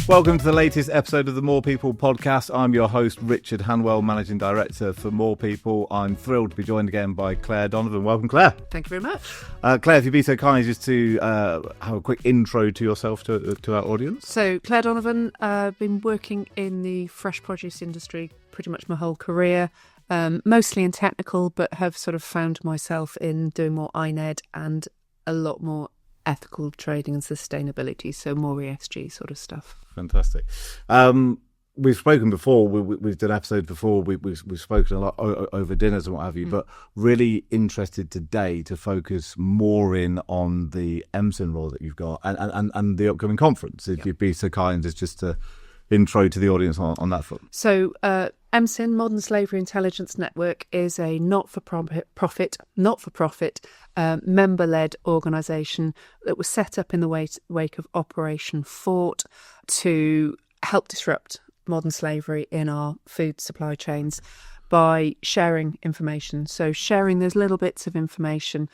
Welcome to the latest episode of the More People podcast. I'm your host, Richard Hanwell, Managing Director for More People. I'm thrilled to be joined again by Claire Donovan. Welcome, Claire. Thank you very much. Claire, if you'd be so kind just to have a quick intro to yourself to our audience. So, Claire Donovan, I've been working in the fresh produce industry pretty much my whole career, mostly in technical, but have sort of found myself in doing more INED and a lot more ethical trading and sustainability, so more ESG sort of stuff. Fantastic. We've spoken before. We've done episodes before. We've spoken a lot over dinners and what have you. But really interested today to focus more in on the MSIN role that you've got and the upcoming conference. If you'd be so kind as just to intro to the audience on that front. So MSIN, Modern Slavery Intelligence Network, is a not-for-profit, member-led organisation that was set up in the wake of Operation Fort to help disrupt modern slavery in our food supply chains by sharing information. So sharing those little bits of information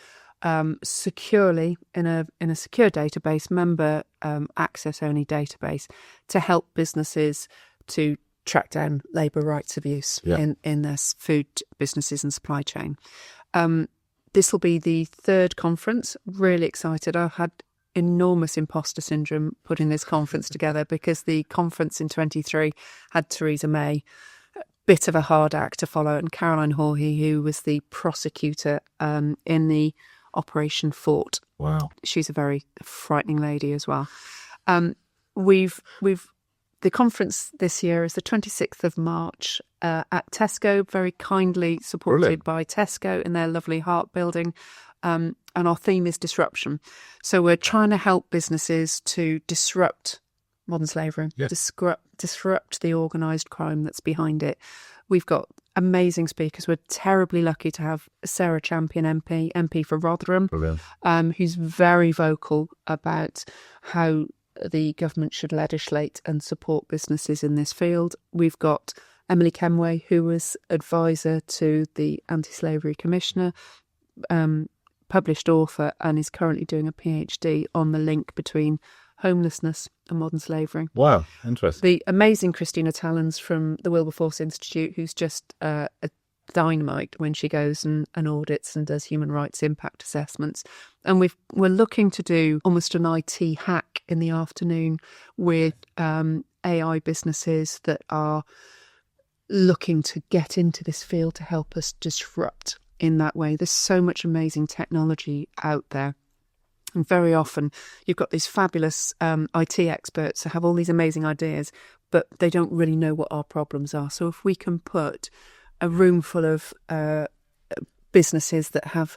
securely in a secure database, member access only database, to help businesses to track down labour rights abuse in their food businesses and supply chain. This will be the third conference. Really excited. I've had enormous imposter syndrome putting this conference together because the conference in 23 had Theresa May, a bit of a hard act to follow, and Caroline Hawley, who was the prosecutor in the Operation Fort. Wow. She's a very frightening lady as well. The conference this year is the 26th of March at Tesco, very kindly supported by Tesco in their lovely Heart building. And our theme is disruption. So we're trying to help businesses to disrupt modern slavery, disrupt the organised crime that's behind it. We've got amazing speakers. We're terribly lucky to have Sarah Champion MP for Rotherham, who's very vocal about how the government should legislate and support businesses in this field. We've got Emily Kenway, who was advisor to the Anti-Slavery Commissioner, published author, and is currently doing a PhD on the link between homelessness and modern slavery. Wow, interesting. The amazing Christina Tallons from the Wilberforce Institute, who's just a dynamite when she goes and audits and does human rights impact assessments. And we're looking to do almost an IT hack in the afternoon with AI businesses that are looking to get into this field to help us disrupt in that way. There's so much amazing technology out there. And very often you've got these fabulous IT experts that have all these amazing ideas, but they don't really know what our problems are. So if we can put a room full of businesses that have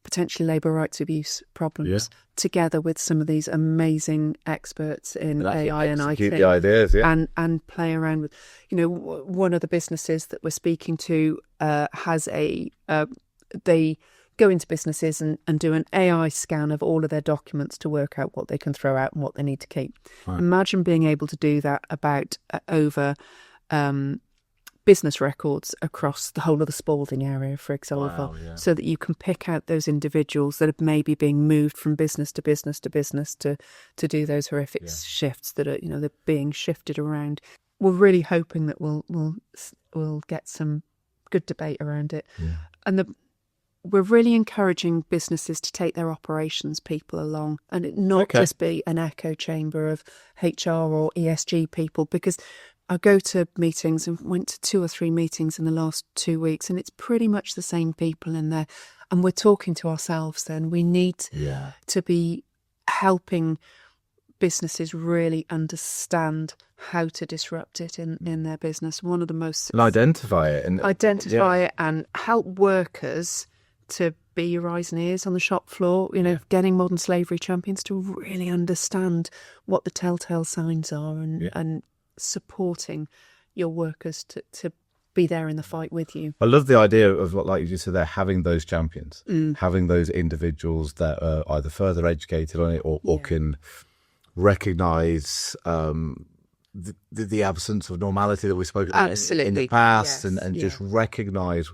potentially labour rights abuse problems together with some of these amazing experts in AI and IT, the ideas, and play around with, one of the businesses that we're speaking to has they go into businesses and do an AI scan of all of their documents to work out what they can throw out and what they need to keep. Right. Imagine being able to do that about over business records across the whole of the Spalding area, for example, so that you can pick out those individuals that are maybe being moved from business to business to business to do those horrific shifts that are, they're being shifted around. We're really hoping that we'll get some good debate around it. Yeah. And we're really encouraging businesses to take their operations people along and it not just be an echo chamber of HR or ESG people, because I go to meetings and went to 2 or 3 meetings in the last 2 weeks, and it's pretty much the same people in there. And we're talking to ourselves then. We need to be helping businesses really understand how to disrupt it in their business. One of the most... And identify it. It and help workers to be your eyes and ears on the shop floor, getting modern slavery champions to really understand what the telltale signs are and supporting your workers to be there in the fight with you. I love the idea of, like you just said there, having those champions, having those individuals that are either further educated on it or can recognise the absence of normality that we spoke about in the past, and just recognise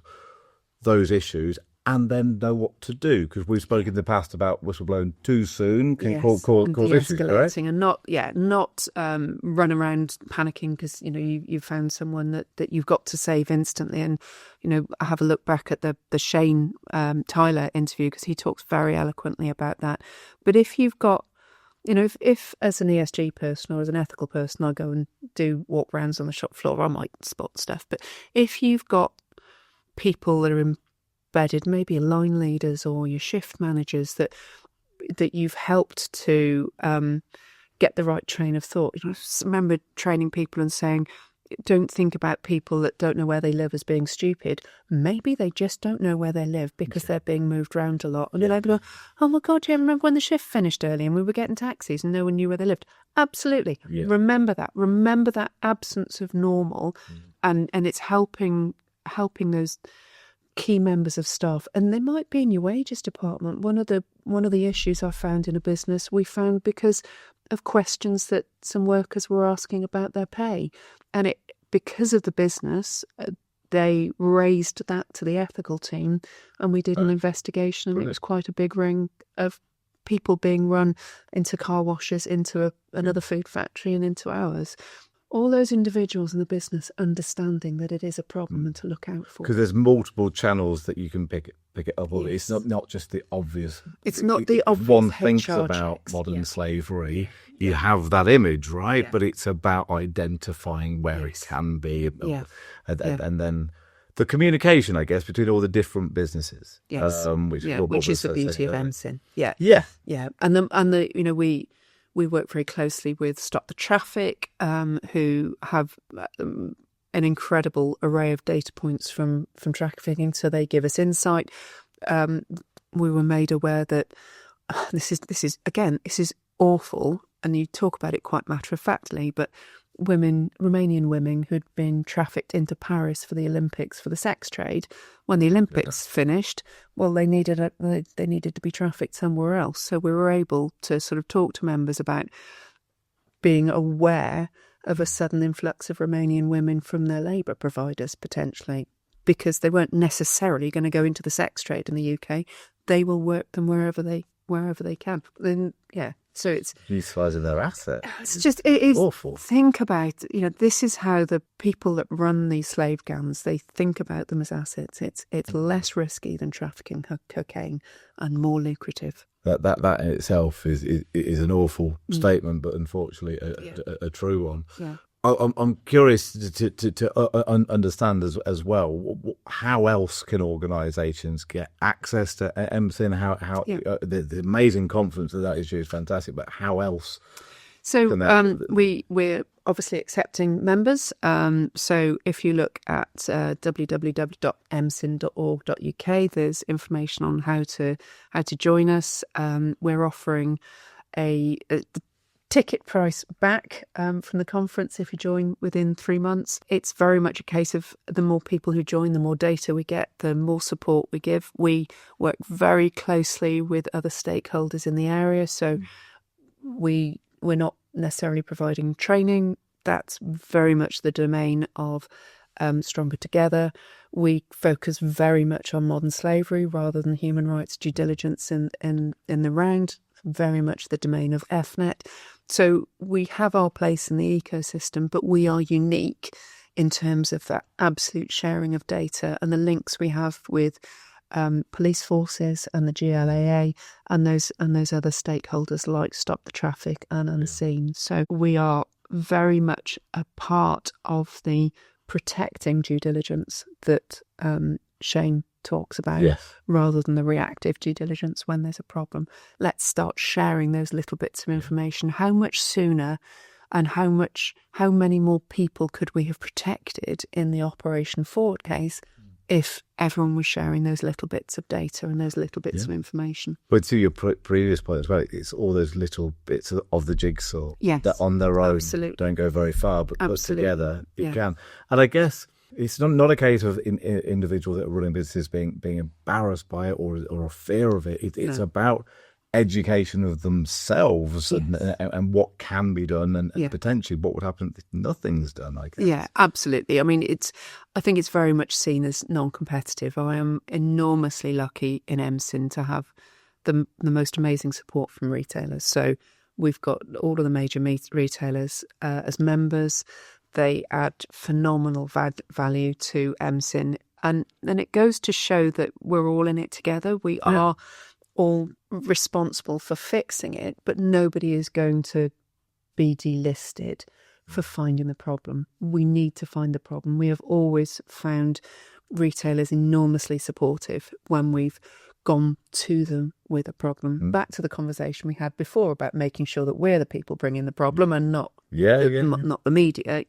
those issues and then know what to do, because we've spoken in the past about whistleblowing too soon can cause and issues, correct? de-escalating, and not run around panicking because you found someone that you've got to save instantly. And I have a look back at the Shane Tyler interview, because he talks very eloquently about that. But if you've got if as an ESG person or as an ethical person I go and do walk rounds on the shop floor, I might spot stuff. But if you've got people that are embedded, maybe line leaders or your shift managers that you've helped to get the right train of thought. I remember training people and saying, don't think about people that don't know where they live as being stupid. Maybe they just don't know where they live because they're being moved around a lot. And they'll go, oh my God, do you remember when the shift finished early and we were getting taxis and no one knew where they lived? Absolutely. Yeah. Remember that absence of normal, and it's helping those key members of staff. And they might be in your wages department. One of the issues I found in a business, we found because of questions that some workers were asking about their pay, and because of the business, they raised that to the ethical team, and we did an investigation, and it was quite a big ring of people being run into car washes, into another food factory, and into ours. All those individuals in the business understanding that it is a problem and to look out for. Because there's multiple channels that you can pick it up. Yes. It's not just the obvious. It's not the obvious. One HR thinks about checks. modern slavery. You have that image, right? Yeah. But it's about identifying where it can be. And then the communication, I guess, between all the different businesses. Yes. Which is the beauty of MSIN. Yeah. Yeah. Yeah. And we work very closely with Stop the Traffic, who have an incredible array of data points from trafficking, so they give us insight. We were made aware that this is awful, and you talk about it quite matter-of-factly, but Romanian women who'd been trafficked into Paris for the Olympics for the sex trade. When the Olympics finished, well, they needed to be trafficked somewhere else. So we were able to sort of talk to members about being aware of a sudden influx of Romanian women from their labour providers, potentially, because they weren't necessarily going to go into the sex trade in the UK. They will work them wherever they can. Then, so it's utilising their assets. It is awful. Think about, this is how the people that run these slave gangs, they think about them as assets. It's less risky than trafficking cocaine and more lucrative. That in itself is an awful statement, but unfortunately a true one. Yeah. I'm curious to understand as well, how else can organisations get access to MSIN? How the amazing conference that issue is fantastic, but how else? So we're obviously accepting members. So if you look at www.msin.org.uk, there's information on how to join us. We're offering a ticket price back from the conference if you join within 3 months. It's very much a case of the more people who join, the more data we get, the more support we give. We work very closely with other stakeholders in the area, so we're not necessarily providing training. That's very much the domain of Stronger Together. We focus very much on modern slavery rather than human rights due diligence in the round. Very much the domain of FNet. So we have our place in the ecosystem, but we are unique in terms of that absolute sharing of data and the links we have with police forces and the GLAA and those other stakeholders like Stop the Traffic and Unseen. So we are very much a part of the protecting due diligence that Shane talks about, rather than the reactive due diligence when there's a problem. Let's start sharing those little bits of information. How much sooner and how many more people could we have protected in the Operation Forward case if everyone was sharing those little bits of data and those little bits of information? But to your previous point as well, it's all those little bits of the jigsaw that on their own don't go very far, but put together you can. And I guess it's not a case of individuals that are running businesses being embarrassed by it or a fear of it. It's about education of themselves and what can be done and potentially what would happen if nothing's done, I guess. Yeah, absolutely. I mean, I think it's very much seen as non-competitive. I am enormously lucky in MSIN to have the most amazing support from retailers. So we've got all of the major retailers as members. They add phenomenal value to MSIN. And it goes to show that we're all in it together. We are all responsible for fixing it, but nobody is going to be delisted for finding the problem. We need to find the problem. We have always found retailers enormously supportive when we've gone to them with a problem. Back to the conversation we had before about making sure that we're the people bringing the problem and not the media,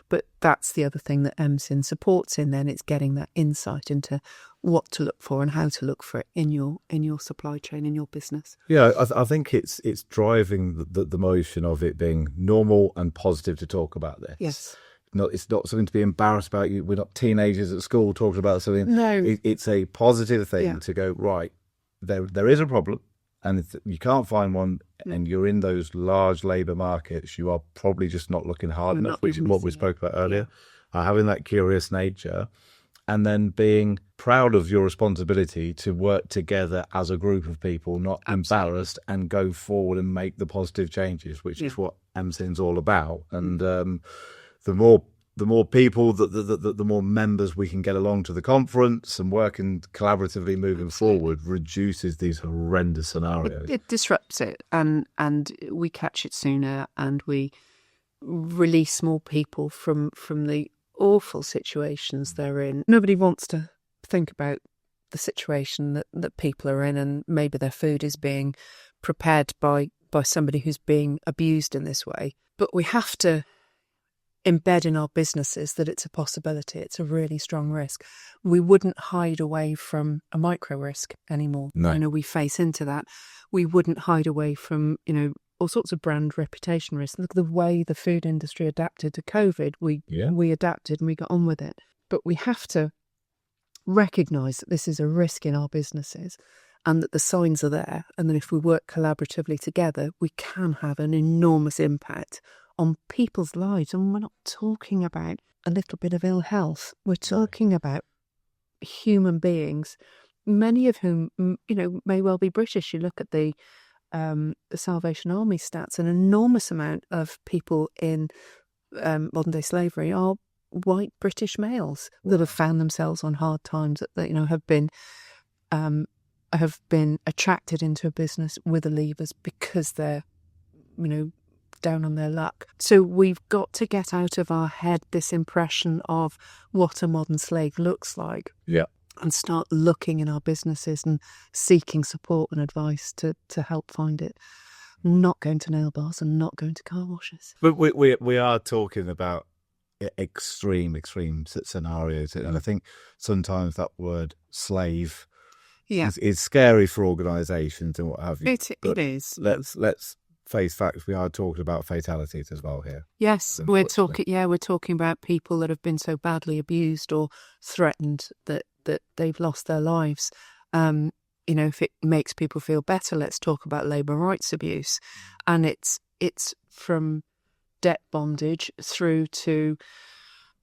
But that's the other thing that MSIN supports in. Then it's getting that insight into what to look for and how to look for it in your supply chain, in your business. Yeah, I think it's driving the motion of it being normal and positive to talk about this. Yes. It's not something to be embarrassed about. We're not teenagers at school talking about something. No. It's a positive thing to go, right, there is a problem and you can't find one and you're in those large labour markets. You are probably just not looking hard enough, which is what we spoke about earlier. Having that curious nature and then being proud of your responsibility to work together as a group of people, not embarrassed, and go forward and make the positive changes, which is what MSIN's all about. And the more people, the more members we can get along to the conference and working collaboratively moving forward reduces these horrendous scenarios. It disrupts it and we catch it sooner and we release more people from the awful situations they're in. Nobody wants to think about the situation that people are in and maybe their food is being prepared by somebody who's being abused in this way. But we have to embed in our businesses that it's a possibility. It's a really strong risk. We wouldn't hide away from a micro risk anymore. No. We face into that. We wouldn't hide away from, all sorts of brand reputation risks. Look at the way the food industry adapted to COVID. We adapted and we got on with it. But we have to recognise that this is a risk in our businesses and that the signs are there and that if we work collaboratively together, we can have an enormous impact on people's lives. And we're not talking about a little bit of ill health. We're talking about human beings, many of whom, may well be British. You look at the Salvation Army stats, an enormous amount of people in modern day slavery are white British males that have found themselves on hard times, that have been attracted into a business with the levers because they're, down on their luck. So we've got to get out of our head this impression of what a modern slave looks like. Yeah. And start looking in our businesses and seeking support and advice to help find it. Not going to nail bars and not going to car washes. But we are talking about extreme scenarios. And I think sometimes that word slave is scary for organisations and what have you. It is. Let's face facts. We are talking about fatalities as well here. Yes, we're talking about people that have been so badly abused or threatened that they've lost their lives. If it makes people feel better, let's talk about labour rights abuse. And it's from debt bondage through to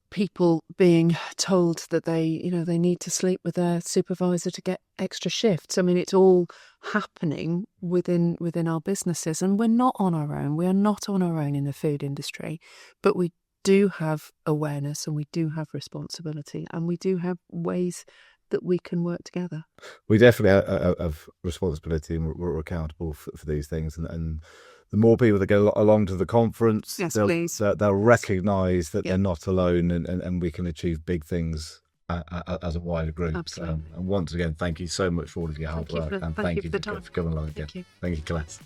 people being told that they need to sleep with their supervisor to get extra shifts. I mean, it's all happening within our businesses, and we're not on our own. We are not on our own in the food industry, but we do have awareness and we do have responsibility and we do have ways that we can work together. We definitely have responsibility and we're accountable for these things. And the more people that go along to the conference, they'll recognise that they're not alone and we can achieve big things as a wider group. Absolutely. And once again, thank you so much for all of your hard work. And thank you for coming along again. Thank you. Thank you, Colette.